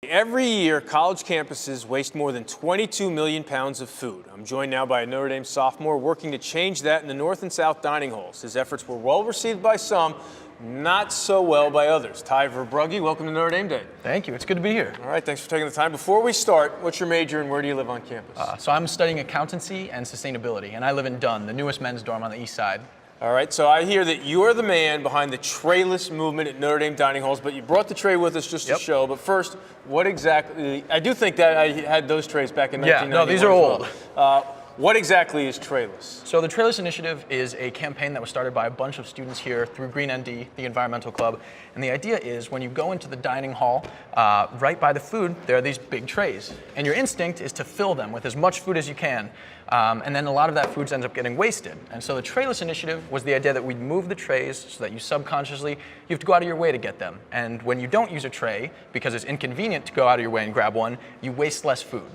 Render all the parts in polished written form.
Every year, college campuses waste more than 22 million pounds of food. I'm joined now by a Notre Dame sophomore working to change that in the North and South dining halls. His efforts were well received by some, not so well by others. Tai Verbrugge, welcome to Notre Dame Day. Thank you. It's good to be here. All right, thanks for taking the time. Before we start, what's your major and where do you live on campus? So I'm studying accountancy and sustainability, and I live in Dunn, the newest men's dorm on the east side. All right, so I hear that you're the man behind the Trayless movement at Notre Dame dining halls, but you brought the tray with us just to show. But first, what exactly, I do think that I had those trays back in 1991. Yeah, no, these are old. What exactly is Trayless? So the Trayless initiative is a campaign that was started by a bunch of students here through Green ND, the environmental club. And the idea is when you go into the dining hall, right by the food, there are these big trays. And your instinct is to fill them with as much food as you can. And then a lot of that food ends up getting wasted. And so the Trayless initiative was the idea that we'd move the trays so that you subconsciously, you have to go out of your way to get them. And when you don't use a tray, because it's inconvenient to go out of your way and grab one, you waste less food.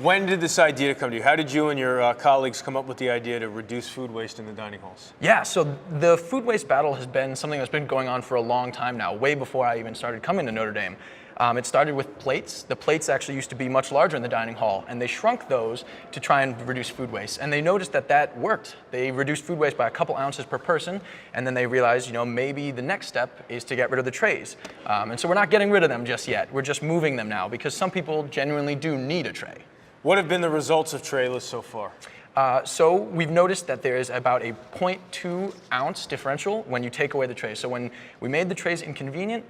When did this idea come to you? How did you and your colleagues come up with the idea to reduce food waste in the dining halls? Yeah, so the food waste battle has been something that's been going on for a long time now, way before I even started coming to Notre Dame. It started with plates. The plates actually used to be much larger in the dining hall, and they shrunk those to try and reduce food waste. And they noticed that that worked. They reduced food waste by a couple ounces per person, and then they realized, you know, maybe the next step is to get rid of the trays. And so we're not getting rid of them just yet. We're just moving them now, because some people genuinely do need a tray. What have been the results of Trayless so far? So we've noticed that there is about a 0.2 ounce differential when you take away the trays. So when we made the trays inconvenient,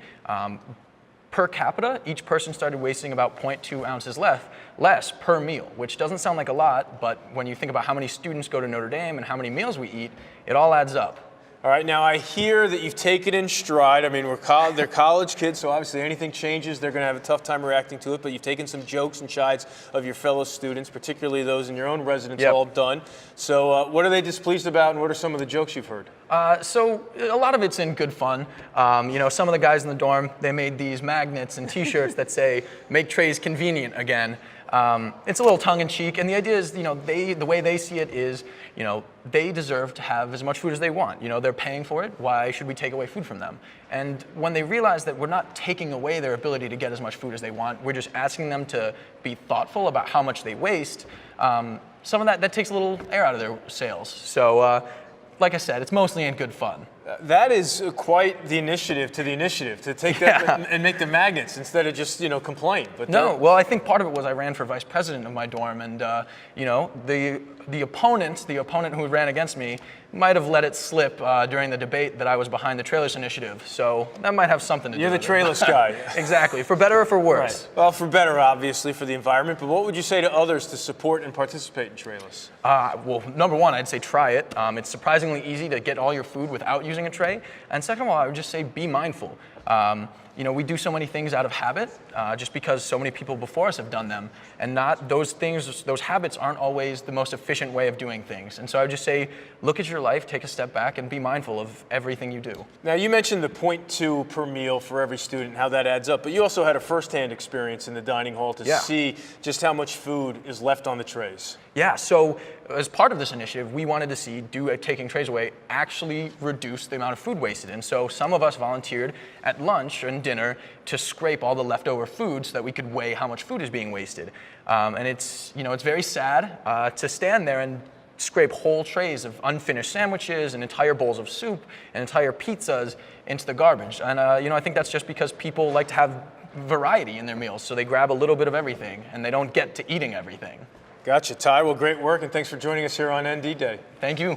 per capita, each person started wasting about 0.2 ounces less per meal, which doesn't sound like a lot, but when you think about how many students go to Notre Dame and how many meals we eat, it all adds up. All right, now I hear that you've taken in stride. I mean, they're college kids, so obviously anything changes, they're going to have a tough time reacting to it, but you've taken some jokes and chides of your fellow students, particularly those in your own residence, all done. So what are they displeased about, and what are some of the jokes you've heard? So a lot of it's in good fun. You know, some of the guys in the dorm, they made these magnets and t-shirts that say, "Make trays convenient again." It's a little tongue-in-cheek, and the idea is, you know, the way they see it is, you know, they deserve to have as much food as they want. You know, they're paying for it. Why should we take away food from them? And when they realize that we're not taking away their ability to get as much food as they want, we're just asking them to be thoughtful about how much they waste, some of that takes a little air out of their sails. So, like I said, it's mostly in good fun. That is quite the initiative to take that and make the magnets instead of just, you know, complain. But no, well, I think part of it was I ran for vice president of my dorm, and you know, the opponent who ran against me might have let it slip during the debate that I was behind the Trayless initiative. So that might have something to do with it. You're the Trayless guy. Exactly, for better or for worse. Right. Well, for better, obviously, for the environment. But what would you say to others to support and participate in Trayless? Well, number one, I'd say try it. It's surprisingly easy to get all your food without using a tray. And second of all, I would just say be mindful. You know, we do so many things out of habit, just because so many people before us have done them, and those habits aren't always the most efficient way of doing things. And so I would just say, look at your life, take a step back, and be mindful of everything you do. Now, you mentioned the 0.2 per meal for every student and how that adds up, but you also had a firsthand experience in the dining hall to see just how much food is left on the trays. Yeah, so as part of this initiative, we wanted to see, taking trays away actually reduce the amount of food wasted. And so some of us volunteered at lunch and dinner to scrape all the leftover food so that we could weigh how much food is being wasted. And it's, you know, it's very sad to stand there and scrape whole trays of unfinished sandwiches and entire bowls of soup and entire pizzas into the garbage. And you know, I think that's just because people like to have variety in their meals, so they grab a little bit of everything and they don't get to eating everything. Gotcha, Tai. Well, great work, and thanks for joining us here on ND Day. Thank you.